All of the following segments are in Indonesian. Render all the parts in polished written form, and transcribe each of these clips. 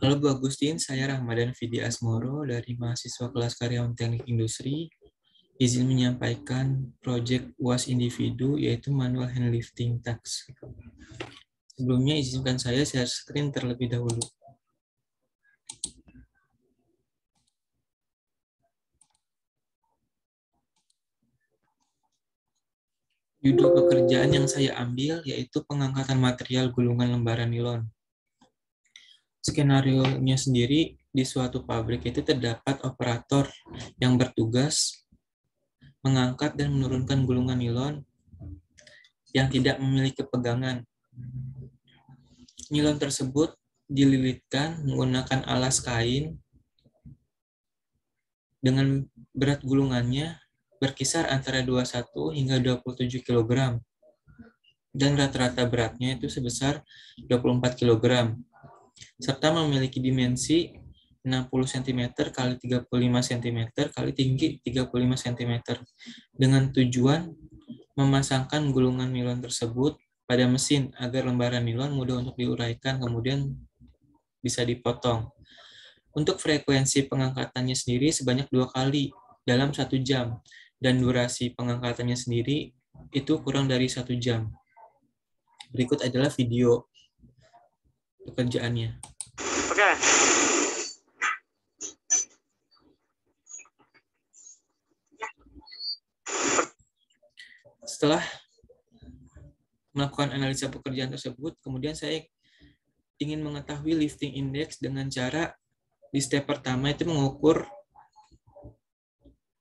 Halo Bu Agustin, saya Rahmadan Vidi Asmoro dari mahasiswa kelas karyawan teknik industri. Izin menyampaikan proyek UAS individu yaitu manual handlifting task. Sebelumnya izinkan saya share screen terlebih dahulu. Judul pekerjaan yang saya ambil yaitu pengangkatan material gulungan lembaran nilon. Skenario-nya sendiri, di suatu pabrik itu terdapat operator yang bertugas mengangkat dan menurunkan gulungan nilon yang tidak memiliki pegangan. Nilon tersebut dililitkan menggunakan alas kain dengan berat gulungannya berkisar antara 21 hingga 27 kg dan rata-rata beratnya itu sebesar 24 kg serta memiliki dimensi 60 cm kali 35 cm kali tinggi 35 cm dengan tujuan memasangkan gulungan nilon tersebut pada mesin agar lembaran nilon mudah untuk diuraikan kemudian bisa dipotong. Untuk frekuensi pengangkatannya sendiri sebanyak 2 kali dalam 1 jam dan durasi pengangkatannya sendiri itu kurang dari 1 jam. Berikut adalah video pekerjaannya. Oke. Setelah melakukan analisa pekerjaan tersebut, kemudian saya ingin mengetahui lifting index dengan cara di step pertama itu mengukur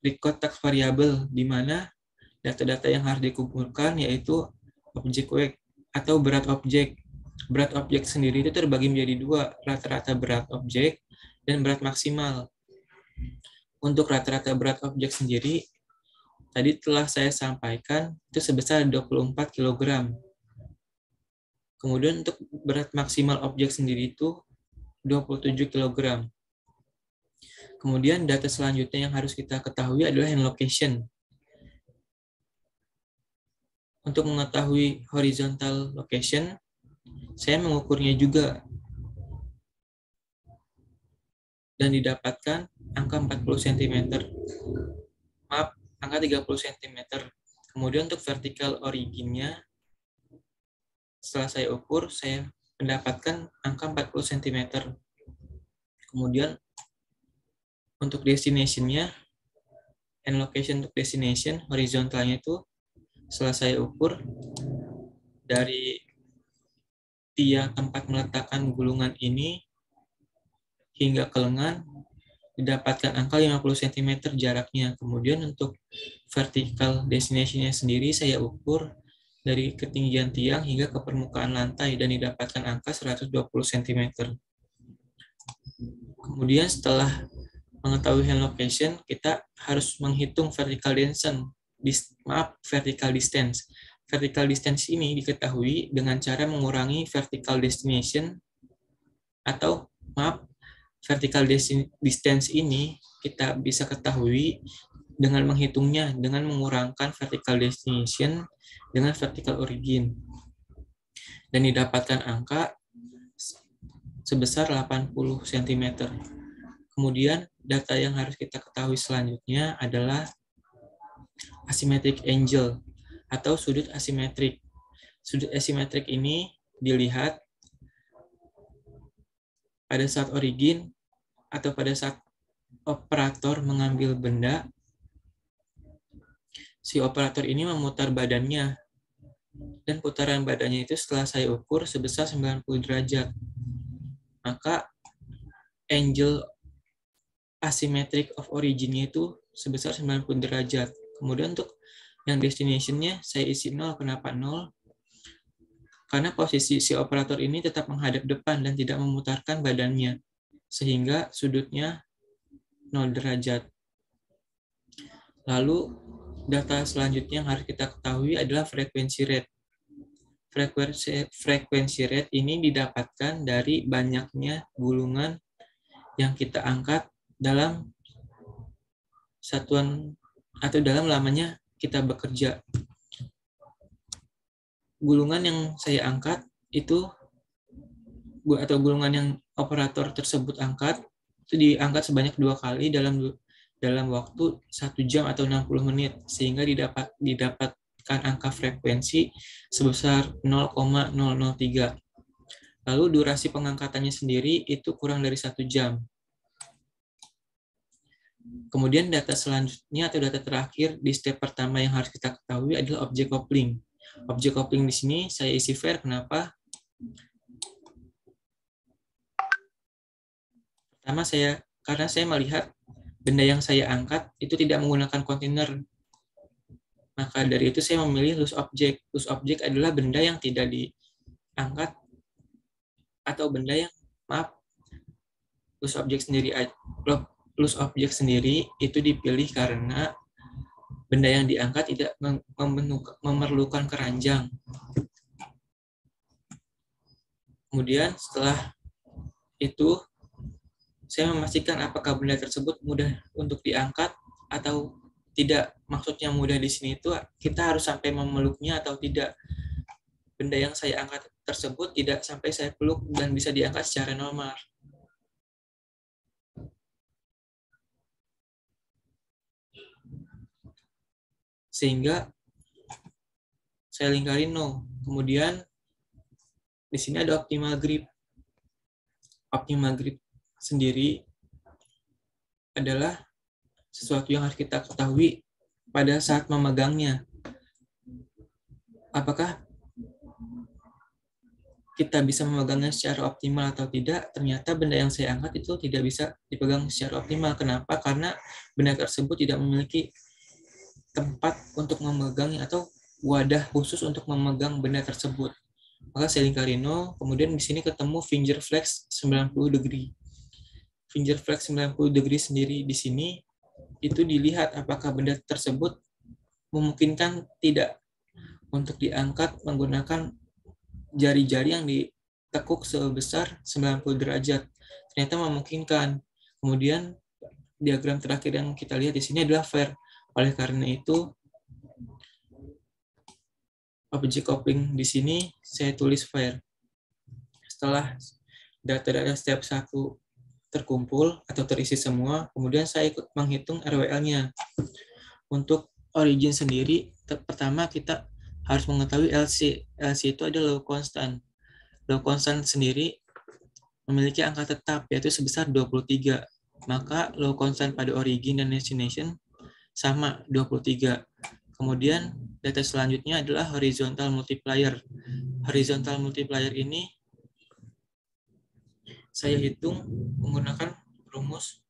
record task variable, di mana data-data yang harus dikumpulkan yaitu object weight atau berat objek. Berat objek sendiri itu terbagi menjadi dua, rata-rata berat objek dan berat maksimal. Untuk rata-rata berat objek sendiri, tadi telah saya sampaikan itu sebesar 24 kg. Kemudian untuk berat maksimal objek sendiri itu 27 kg. Kemudian data selanjutnya yang harus kita ketahui adalah hand location. Untuk mengetahui horizontal location, saya mengukurnya juga dan didapatkan angka 40 cm. Maaf, angka 30 cm. Kemudian untuk vertical originnya, setelah saya ukur, saya mendapatkan angka 40 cm. Kemudian untuk destination-nya, hand location untuk destination, horizontalnya itu setelah saya ukur dari tiang tempat meletakkan gulungan ini hingga ke lengan didapatkan angka 50 cm jaraknya. Kemudian untuk vertical destination-nya sendiri saya ukur dari ketinggian tiang hingga ke permukaan lantai dan didapatkan angka 120 cm. Kemudian setelah mengetahui hand location, kita harus menghitung vertical distance. Vertical distance ini diketahui dengan cara mengurangi vertical destination atau vertical distance ini kita bisa ketahui dengan menghitungnya dengan mengurangkan vertical destination dengan vertical origin. Dan didapatkan angka sebesar 80 cm. Kemudian data yang harus kita ketahui selanjutnya adalah asymmetric angle atau sudut asimetrik. Sudut asimetrik ini dilihat pada saat origin atau pada saat operator mengambil benda, si operator ini memutar badannya dan putaran badannya itu setelah saya ukur sebesar 90 derajat. Maka angle asymmetric of origin-nya itu sebesar 90 derajat. Kemudian untuk yang destination-nya saya isi 0. Kenapa 0? Karena posisi si operator ini tetap menghadap depan dan tidak memutarkan badannya, sehingga sudutnya 0 derajat. Lalu data selanjutnya yang harus kita ketahui adalah frekuensi rate. Frekuensi rate ini didapatkan dari banyaknya gulungan yang kita angkat dalam satuan atau dalam lamanya kita bekerja. Gulungan yang saya angkat itu atau gulungan yang operator tersebut angkat, itu diangkat sebanyak 2 kali dalam waktu 1 jam atau 60 menit, sehingga didapatkan angka frekuensi sebesar 0,003. Lalu durasi pengangkatannya sendiri itu kurang dari 1 jam. Kemudian data selanjutnya atau data terakhir di step pertama yang harus kita ketahui adalah object coupling. Object coupling di sini saya isi var. Kenapa? Pertama karena saya melihat benda yang saya angkat itu tidak menggunakan kontainer. Maka dari itu saya memilih loose object. Loose object adalah benda yang tidak diangkat atau benda yang loose object sendiri itu dipilih karena benda yang diangkat tidak memerlukan keranjang. Kemudian setelah itu saya memastikan apakah benda tersebut mudah untuk diangkat atau tidak. Maksudnya mudah di sini itu kita harus sampai memeluknya atau tidak. Benda yang saya angkat tersebut tidak sampai saya peluk dan bisa diangkat secara normal. Sehingga saya lingkari no. Kemudian di sini ada optimal grip. Optimal grip sendiri adalah sesuatu yang harus kita ketahui pada saat memegangnya. Apakah kita bisa memegangnya secara optimal atau tidak? Ternyata benda yang saya angkat itu tidak bisa dipegang secara optimal. Kenapa? Karena benda tersebut tidak memiliki tempat untuk memegangnya atau wadah khusus untuk memegang benda tersebut. Maka saya lingkari no, kemudian di sini ketemu finger flex 90 degree. Finger flex 90 degree sendiri di sini itu dilihat apakah benda tersebut memungkinkan tidak untuk diangkat menggunakan jari-jari yang ditekuk sebesar 90 derajat. Ternyata memungkinkan. Kemudian diagram terakhir yang kita lihat di sini adalah var. Oleh karena itu, object coupling di sini saya tulis var. Setelah data-data step 1 terkumpul atau terisi semua, kemudian saya ikut menghitung RWL-nya. Untuk origin sendiri, pertama kita harus mengetahui LC. LC itu adalah low constant. Low constant sendiri memiliki angka tetap, yaitu sebesar 23. Maka low constant pada origin dan destination sama 23. Kemudian data selanjutnya adalah horizontal multiplier. Horizontal multiplier ini saya hitung menggunakan rumus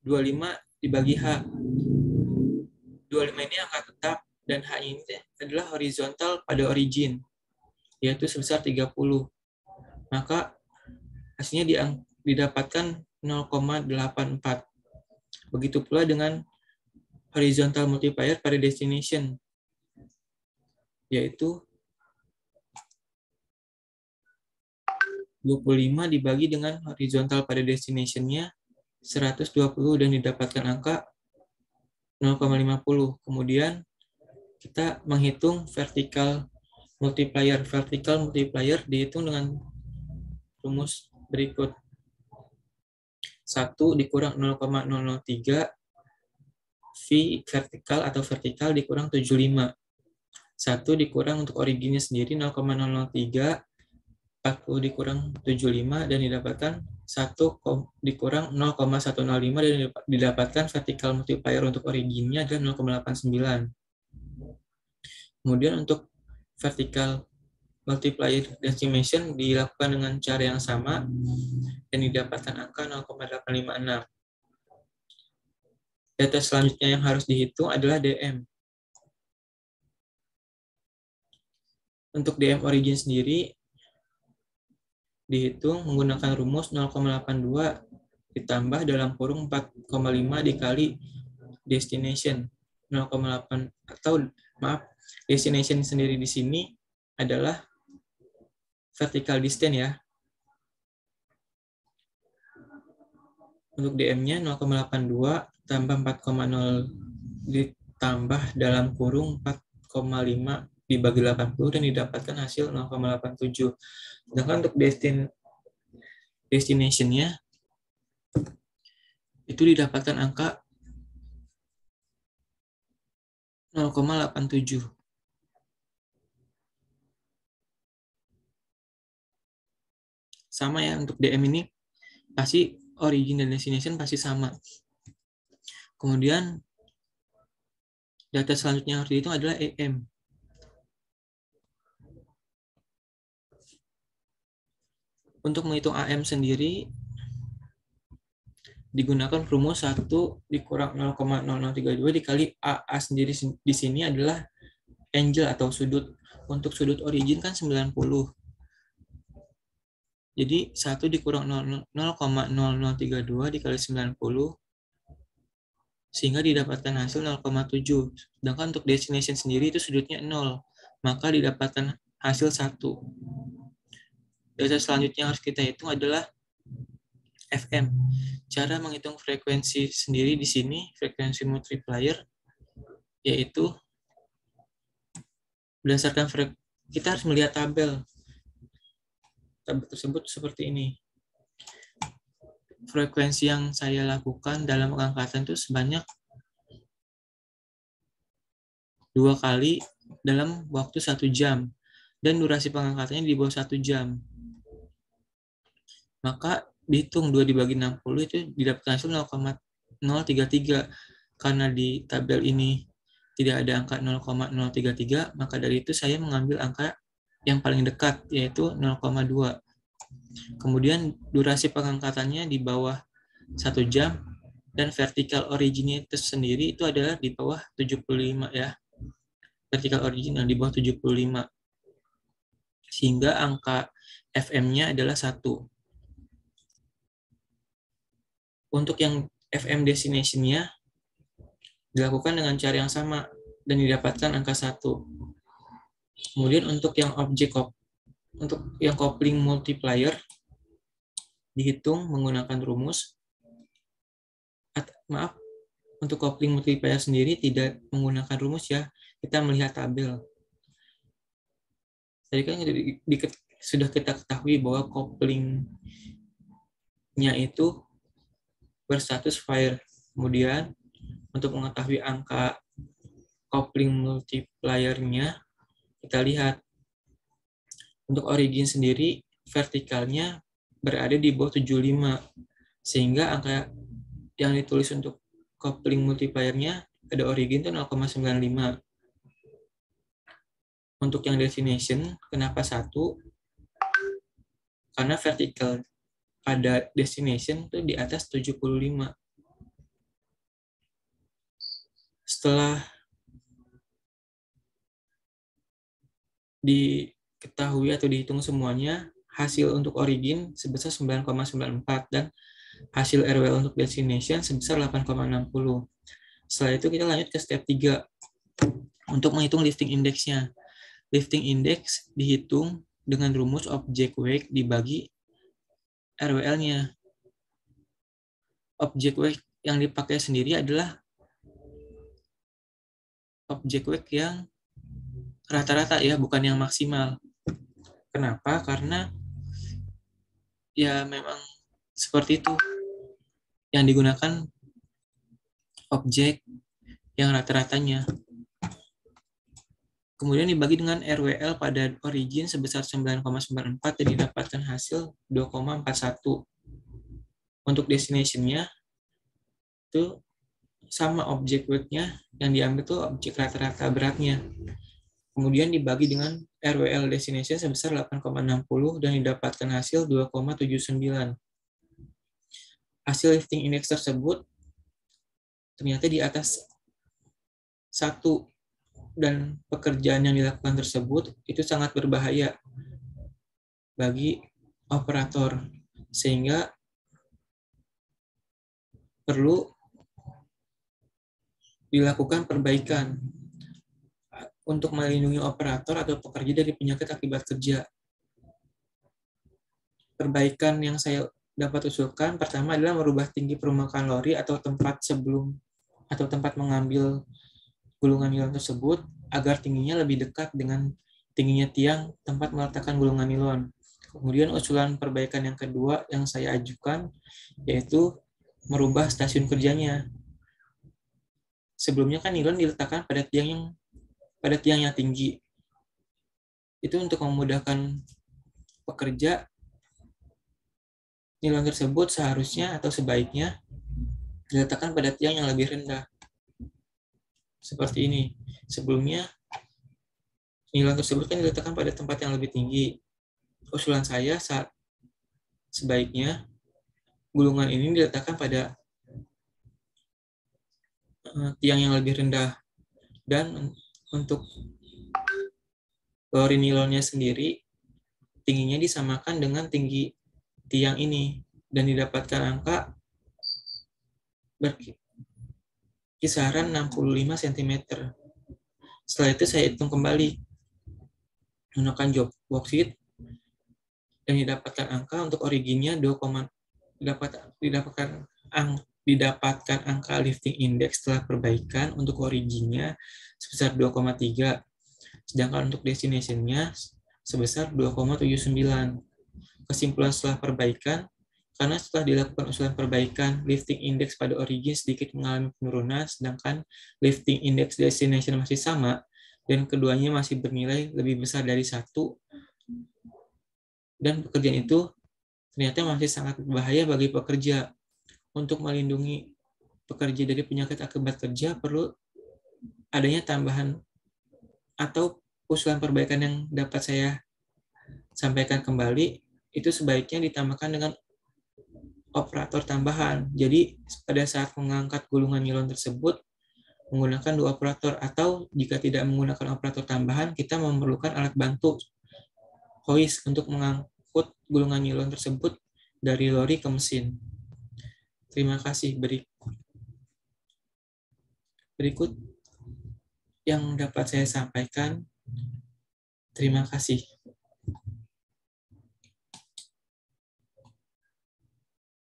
25 dibagi H. 25 ini angka tetap dan H ini adalah horizontal pada origin, yaitu sebesar 30. Maka hasilnya didapatkan 0,84. Begitu pula dengan horizontal multiplier pada destination, yaitu 25 dibagi dengan horizontal pada destination-nya 120 dan didapatkan angka 0,50. Kemudian kita menghitung vertical multiplier. Vertical multiplier dihitung dengan rumus berikut. 1 dikurang 0,003 V vertikal atau vertikal dikurang 75. 1 dikurang untuk originnya sendiri 0,003, 40 dikurang 75 dan didapatkan 1 dikurang 0,105 dan didapatkan vertical multiplier untuk originnya adalah 0,89. Kemudian untuk vertical multiplier decimation dilakukan dengan cara yang sama dan didapatkan angka 0,856. Data selanjutnya yang harus dihitung adalah DM. Untuk DM origin sendiri dihitung menggunakan rumus 0,82 ditambah dalam kurung 4,5 dikali destination 0,8 atau destination sendiri di sini adalah vertical distance ya. Untuk DM-nya 0,82 tambah 4,0 ditambah dalam kurung 4,5 dibagi 80 dan didapatkan hasil 0,87. Sedangkan untuk destination-nya itu didapatkan angka 0,87. Sama ya, untuk DM ini pasti origin dan destination pasti sama. Kemudian data selanjutnya yang harus dihitung adalah EM. Untuk menghitung AM sendiri digunakan rumus 1 dikurang 0,0032 dikali AA sendiri di sini adalah angle atau sudut. Untuk sudut origin kan 90. Jadi 1 dikurang 0,0032 dikali 90 sehingga didapatkan hasil 0,7. Sedangkan untuk destination sendiri itu sudutnya 0, maka didapatkan hasil 1. Data selanjutnya yang harus kita hitung adalah FM. Cara menghitung frekuensi sendiri di sini, frekuensi multiplier, yaitu berdasarkan kita harus melihat tabel. Tabel tersebut seperti ini. Frekuensi yang saya lakukan dalam pengangkatan itu sebanyak 2 kali dalam waktu 1 jam. Dan durasi pengangkatannya di bawah 1 jam. Maka dihitung 2 dibagi 60 itu didapatkan hasil 0,033. Karena di tabel ini tidak ada angka 0,033, maka dari itu saya mengambil angka yang paling dekat, yaitu 0,2. Kemudian durasi pengangkatannya di bawah 1 jam, dan vertical origin itu sendiri itu adalah di bawah 75 ya. Vertical origin yang di bawah 75. Sehingga angka FM-nya adalah 1. Untuk yang FM destination-nya dilakukan dengan cara yang sama dan didapatkan angka 1. Kemudian untuk yang coupling multiplier dihitung menggunakan rumus. Untuk coupling multiplier sendiri tidak menggunakan rumus ya, kita melihat tabel. Tadi kan sudah kita ketahui bahwa couplingnya itu berstatus fire. Kemudian untuk mengetahui angka coupling multiplier-nya, kita lihat untuk origin sendiri vertikalnya berada di bawah 75, sehingga angka yang ditulis untuk coupling multiplier-nya pada origin itu 0,95. Untuk yang destination, kenapa 1? Karena vertikal pada destination itu di atas 75. Setelah diketahui atau dihitung semuanya, hasil untuk origin sebesar 9,94 dan hasil RWL untuk destination sebesar 8,60. Setelah itu kita lanjut ke step 3 untuk menghitung lifting index-nya. Lifting index dihitung dengan rumus object weight dibagi RWL-nya. Object weight yang dipakai sendiri adalah object weight yang rata-rata ya, bukan yang maksimal. Kenapa? Karena ya memang seperti itu. Yang digunakan objek yang rata-ratanya. Kemudian dibagi dengan RWL pada origin sebesar 9,94 dan didapatkan hasil 2,41. Untuk destination-nya itu sama objek weight-nya, yang diambil itu objek rata-rata beratnya. Kemudian dibagi dengan RWL destination sebesar 8,60 dan didapatkan hasil 2,79. Hasil lifting index tersebut ternyata di atas 1, dan pekerjaan yang dilakukan tersebut itu sangat berbahaya bagi operator, sehingga perlu dilakukan perbaikan untuk melindungi operator atau pekerja dari penyakit akibat kerja. Perbaikan yang saya dapat usulkan pertama adalah merubah tinggi permukaan lori atau tempat mengambil gulungan nilon tersebut agar tingginya lebih dekat dengan tingginya tiang tempat meletakkan gulungan nilon. Kemudian usulan perbaikan yang kedua yang saya ajukan yaitu merubah stasiun kerjanya. Sebelumnya kan nilon diletakkan pada tiang yang tinggi. Itu untuk memudahkan pekerja, nilon tersebut seharusnya atau sebaiknya diletakkan pada tiang yang lebih rendah. Seperti ini. Sebelumnya, nilon tersebut kan diletakkan pada tempat yang lebih tinggi. Usulan saya sebaiknya gulungan ini diletakkan pada tiang yang lebih rendah. Dan untuk lori nilonnya sendiri, tingginya disamakan dengan tinggi tiang ini. Dan didapatkan angka berkisaran 65 cm. Setelah itu saya hitung kembali menggunakan job worksheet dan didapatkan angka untuk originnya didapatkan angka lifting index setelah perbaikan untuk originnya sebesar 2,3, sedangkan untuk destination-nya sebesar 2,79. Kesimpulan setelah perbaikan, karena setelah dilakukan usulan perbaikan, lifting index pada origin sedikit mengalami penurunan, sedangkan lifting index destination masih sama, dan keduanya masih bernilai lebih besar dari 1, dan pekerjaan itu ternyata masih sangat berbahaya bagi pekerja. Untuk melindungi pekerja dari penyakit akibat kerja, perlu adanya tambahan atau usulan perbaikan yang dapat saya sampaikan kembali, itu sebaiknya ditambahkan dengan operator tambahan. Jadi pada saat mengangkat gulungan nilon tersebut, menggunakan 2 operator, atau jika tidak menggunakan operator tambahan, kita memerlukan alat bantu hoist untuk mengangkut gulungan nilon tersebut dari lori ke mesin. Terima kasih. Berikut yang dapat saya sampaikan. Terima kasih.